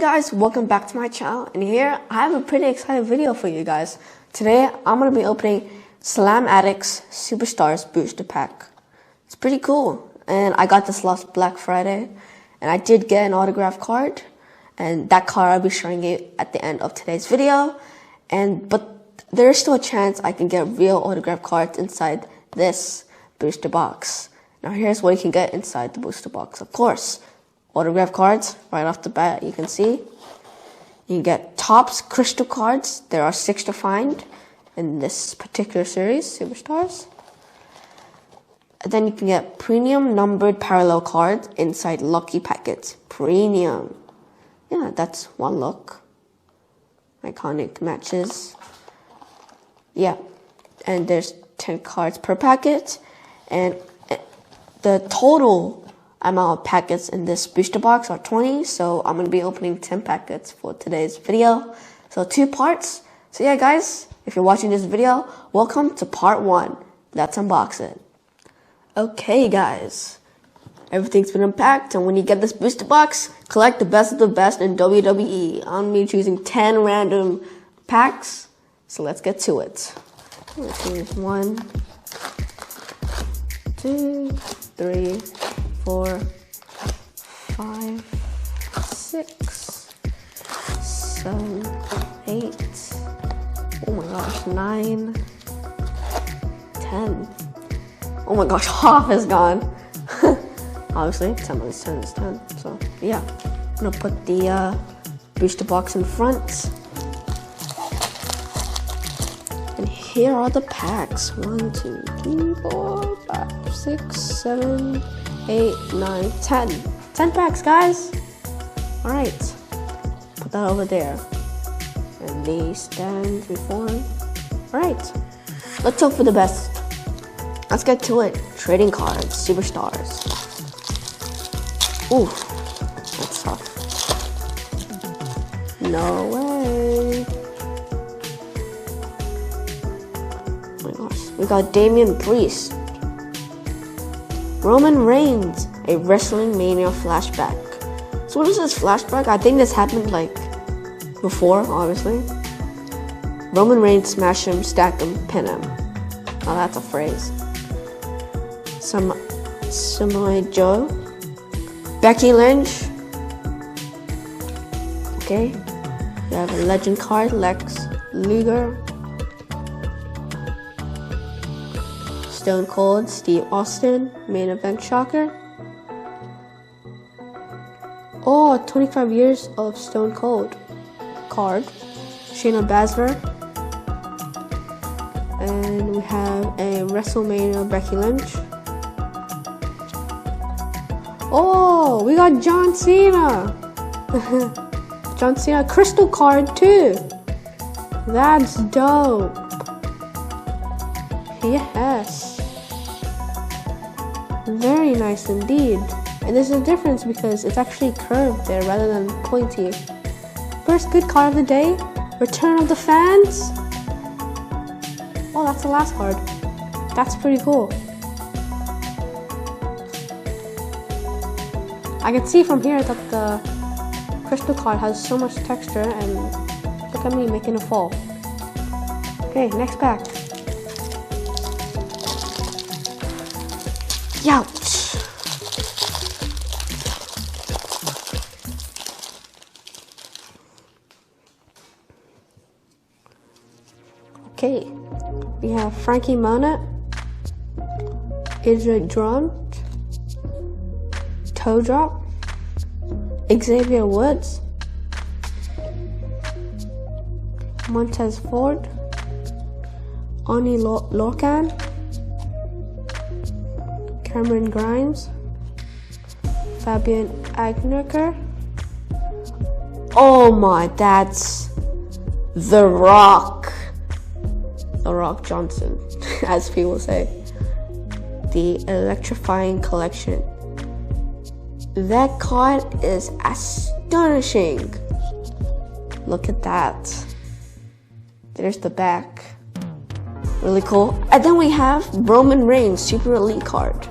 guys, welcome back to my channel, and here I have a pretty exciting video for you guys. Today I'm going to be opening Slam Addicts Superstars booster pack. It's pretty cool, and I got this last Black Friday, and I did get an autograph card, and that card I'll be showing you at the end of today's video. But there's still a chance I can get real autograph cards inside this booster box. Now here's what you can get inside the booster box. Of course, autograph cards right off the bat. You can see you can get Topps crystal cards. There are 6 to find in this particular series, Superstars. And then you can get premium numbered parallel cards inside lucky packets. Premium. Yeah, that's one look. Iconic matches. Yeah, and there's 10 cards per packet, and the total amount of packets in this booster box are 20, so I'm going to be opening 10 packets for today's video. So 2 parts. So yeah guys, if you're watching this video, welcome to part 1. Let's unbox it. Okay guys, everything's been unpacked, and when you get this booster box, collect the best of the best in WWE. I'm going to be choosing 10 random packs, so let's get to it. Here's 1, 2, 3, 4, 5, 6, 7, 8, oh my gosh, 9, 10. Oh my gosh, half is gone. Obviously, 10 minus 10 is 10. So yeah, I'm gonna put the booster box in front. And here are the packs. 1, 2, 3, 4, 5, 6, 7, 8, 9, 10. 10 packs, guys. Alright. Put that over there. And these stand before. Alright. Let's hope for the best. Let's get to it. Trading cards, Superstars. Ooh. That's tough. No way. Oh my gosh. We got Damian Priest. Roman Reigns, a Wrestling Mania flashback. So what is this flashback? I think this happened like before, obviously. Roman Reigns smash him, stack him, pin him. Oh, that's a phrase. Samoa Joe. Becky Lynch. Okay. We have a legend card, Lex Luger. Stone Cold, Steve Austin, main event shocker. Oh, 25 years of Stone Cold card. Shayna Baszler. And we have a WrestleMania Becky Lynch. Oh, we got John Cena. John Cena crystal card too. That's dope. Yes. Very nice indeed. And there's a difference because it's actually curved there rather than pointy. First good card of the day. Return of the Fans. Oh, that's the last card. That's pretty cool. I can see from here that the crystal card has so much texture, and look at me making it fall. Okay, next pack. Youch! Okay, we have Frankie Mona, Mhdr, Toe Drop, Xavier Woods, Montez Ford, Oni Lorcan, Cameron Grimes, Fabian Agneker. Oh my, that's The Rock. The Rock Johnson, as people say. The Electrifying Collection. That card is astonishing. Look at that. There's the back. Really cool. And then we have Roman Reigns Super Elite card.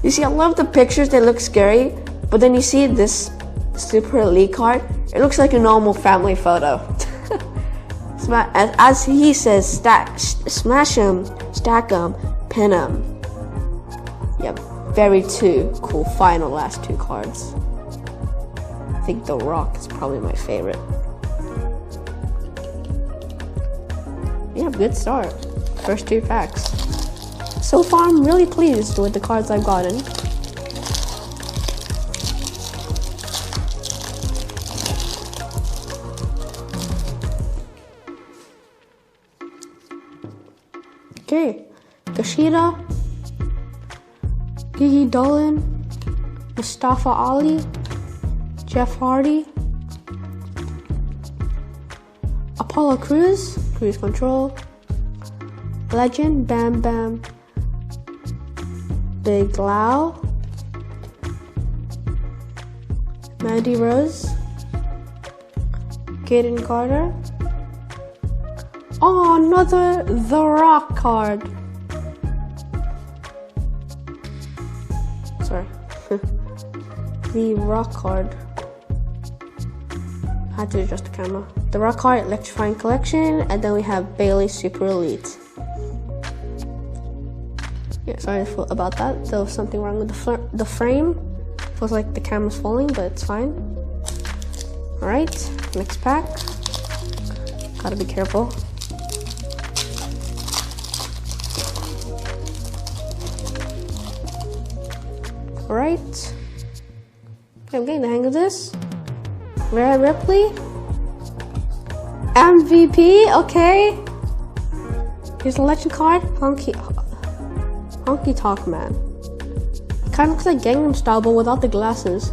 You see, I love the pictures, they look scary, but then you see this Super Elite card. It looks like a normal family photo. As he says, smash them, stack them, pin them. Yep, very two cool final last two cards. I think The Rock is probably my favorite. Yeah, good start. First two packs. So far, I'm really pleased with the cards I've gotten. Okay, Kushida, Gigi Dolan, Mustafa Ali, Jeff Hardy, Apollo Crews, Cruise Control, Legend, Bam Bam, Big Lau, Mhdr, Kaden Carter. Oh, another The Rock card. Sorry. The Rock card. Had to adjust the camera. The Rock card, Electrifying Collection, and then we have Bailey Super Elite. Yeah, sorry about that. There was something wrong with the frame. Feels like the camera's falling, but it's fine. Alright, next pack. Gotta be careful. Alright. Okay, I'm getting the hang of this. Rhea Ripley. MVP, okay. Here's a legend card. Honky Tonk Man. Kinda looks like Gangnam Style, but without the glasses.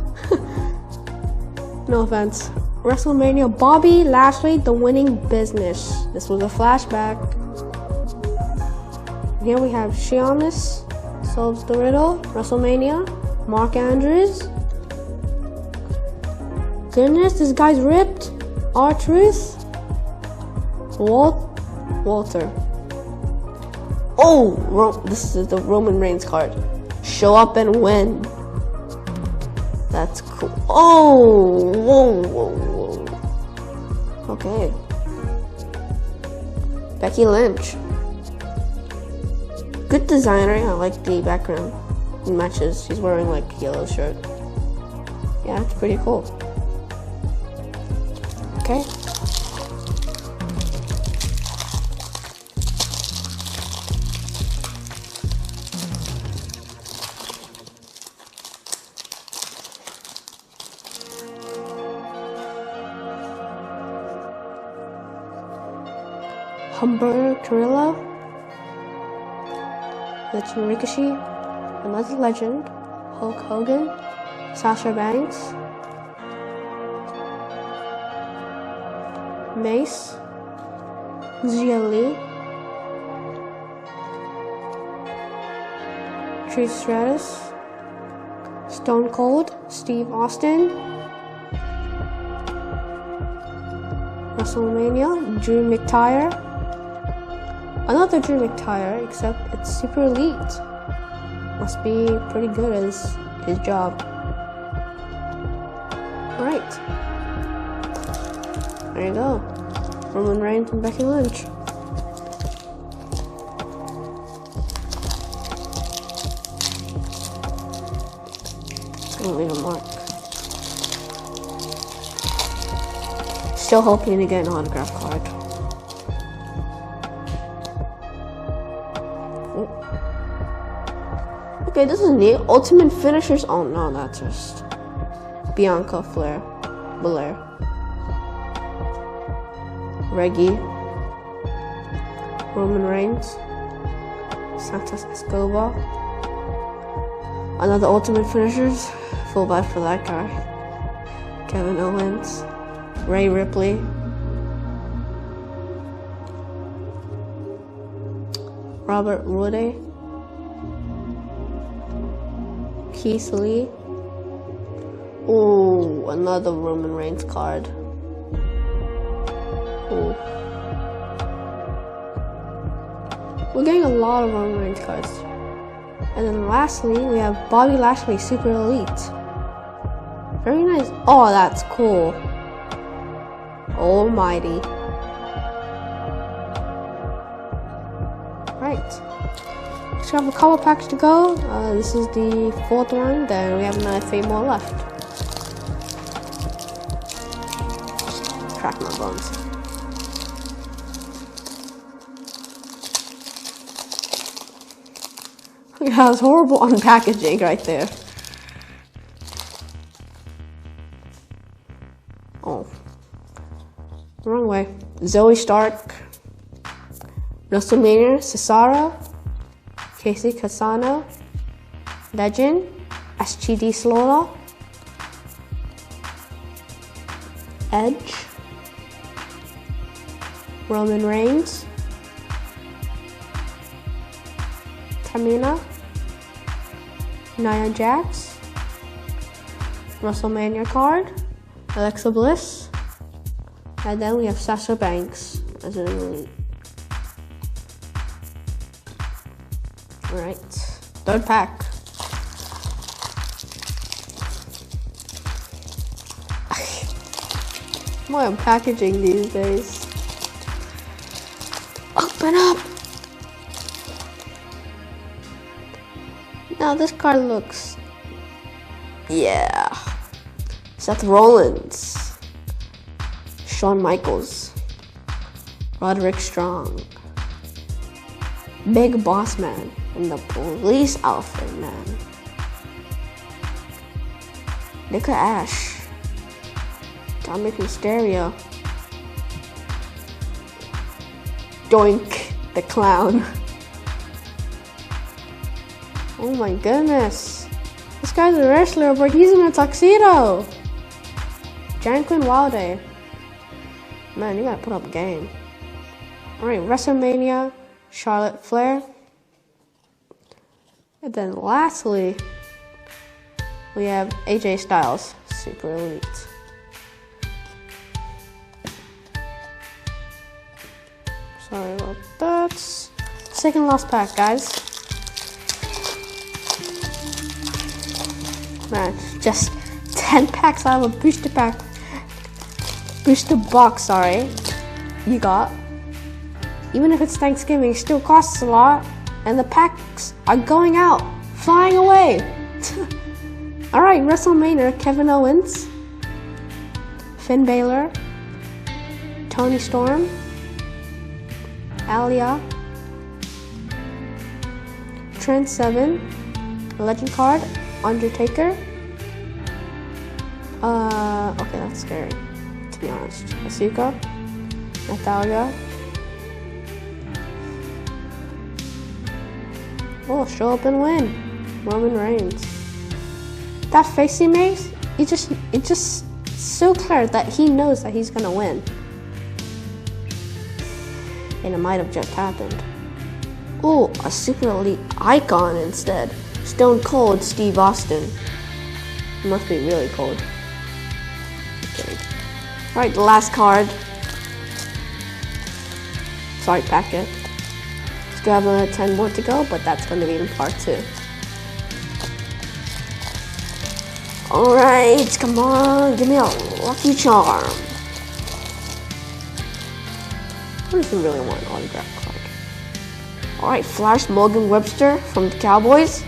No offense. WrestleMania, Bobby Lashley, The Winning Business. This was a flashback. Here we have Sheamus, solves the riddle, WrestleMania, Mark Andrews. Goodness, this guy's ripped. R-Truth. Walter. Oh, this is the Roman Reigns card. Show up and win. That's cool. Oh, whoa. Okay. Becky Lynch. Good designer. I like the background. It matches. She's wearing like a yellow shirt. Yeah, it's pretty cool. Okay. Humber Carrillo, Legend Ricochet, another legend, Hulk Hogan, Sasha Banks, Mace, Zia Lee, Trish Stratus, Stone Cold, Steve Austin, WrestleMania, Drew McIntyre. Another Drew McIntyre, except it's Super Elite. Must be pretty good at his job. Alright. There you go. Roman Reigns and Becky Lynch. Gonna leave a mark. Still hoping to get an autograph card. Okay, this is neat. Ultimate Finishers. Oh no, that's just Bianca Belair. Reggie. Roman Reigns. Santos Escobar. Another Ultimate Finishers. Full buy for that guy. Kevin Owens. Rhea Ripley. Robert Roode. Keith Lee. Ooh, another Roman Reigns card. Ooh. We're getting a lot of Roman Reigns cards. And then lastly, we have Bobby Lashley, Super Elite. Very nice. Oh, that's cool. Almighty. Right. So we have a couple packs to go. This is the 4th one. Then we have another 3 more left. Crack my bones. Yeah, it's horrible unpackaging right there. Oh, wrong way. Zoe Stark, WrestleMania, Cesaro, Casey Casano, Legend, SGD Slaughter, Edge, Roman Reigns, Tamina, Nia Jax, WrestleMania card, Alexa Bliss, and then we have Sasha Banks as an elite. Alright, 3rd pack. More packaging these days. Open up! Now this card looks... yeah. Seth Rollins, Shawn Michaels, Roderick Strong, Big Boss Man in the police outfit, man. Nick Ash, Dominic Mysterio, Doink the Clown. Oh my goodness. This guy's a wrestler, but he's in a tuxedo. Janquin Wilde. Man, you gotta put up a game. Alright, WrestleMania, Charlotte Flair. And then lastly, we have AJ Styles, Super Elite. Sorry about that. 2nd last pack, guys. Man, just 10 packs out of a booster pack. Booster box, sorry. You got. Even if it's Thanksgiving, it still costs a lot. And the packs are going out, flying away. Alright, WrestleMania, Kevin Owens, Finn Balor, Toni Storm, Alia, Trent Seven, Legend card, Undertaker. Okay, that's scary, to be honest. Asuka, Natalia. Oh, show up and win. Roman Reigns. That face he makes, it's just so clear that he knows that he's gonna win. And it might have just happened. Oh, a Super Elite icon instead. Stone Cold Steve Austin. He must be really cold. Okay. Alright, the last card. Sorry, packet. Still have another 10 more to go, but that's going to be in part 2. Alright, come on, give me a lucky charm. What if you really want an autograph card? Alright, Flash Morgan Webster from the Cowboys.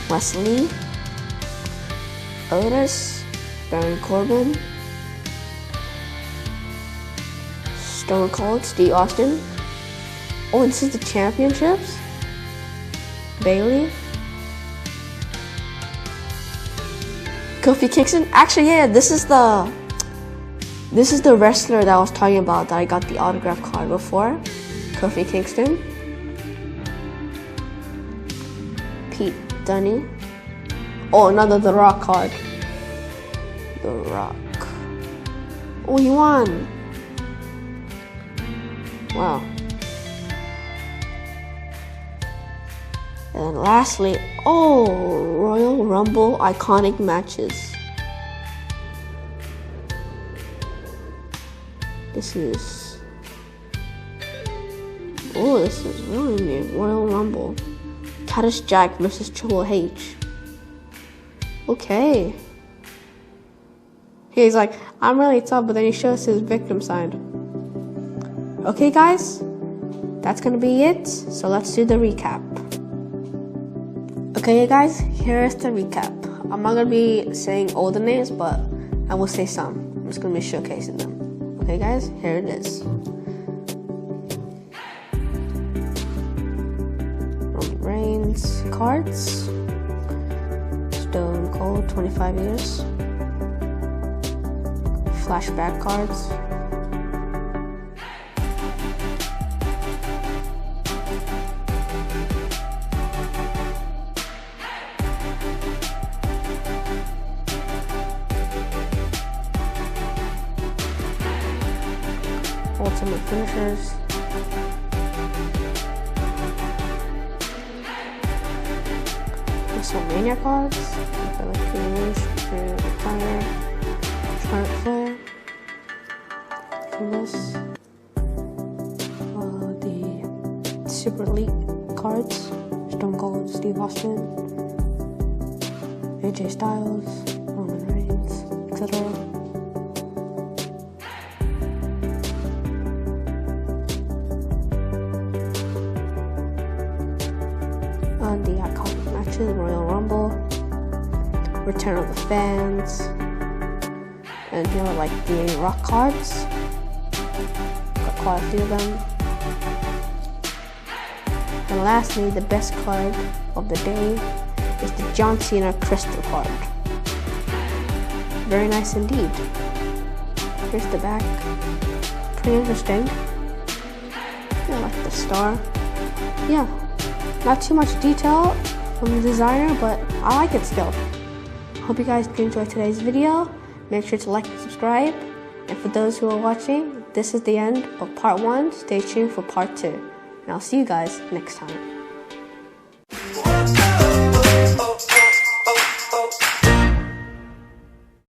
Wesley. Otis. Baron Corbin. Stone Cold Steve Austin. Oh, this is the championships. Bailey. Kofi Kingston. Actually, yeah, this is the wrestler that I was talking about that I got the autograph card before. Kofi Kingston. Pete Dunne. Oh, another The Rock card. The Rock. Oh, he won. Wow. And lastly, oh, Royal Rumble iconic matches. This is really neat. Royal Rumble. Cactus Jack versus Triple H. Okay. He's like, I'm really tough, but then he shows his victim side. Okay, guys, that's gonna be it. So let's do the recap. Okay, guys, here's the recap. I'm not gonna be saying all the names, but I will say some. I'm just gonna be showcasing them. Okay, guys, here it is. Roman Reigns cards. Stone Cold 25 years. Flashback cards. Ultimate finishers. WrestleMania cards. Charlotte Flair. This. The Super Elite cards. Stone Cold, Steve Austin, AJ Styles, Roman Reigns, etc. The iconic matches, Royal Rumble, Return of the Fans, and here are like the Rock cards. Got quite a few of them. And lastly, the best card of the day is the John Cena Crystal card. Very nice indeed. Here's the back. Pretty interesting. I like the star. Yeah. Not too much detail from the designer, but I like it still. Hope you guys did enjoy today's video. Make sure to like and subscribe. And for those who are watching, this is the end of part 1. Stay tuned for part 2. And I'll see you guys next time.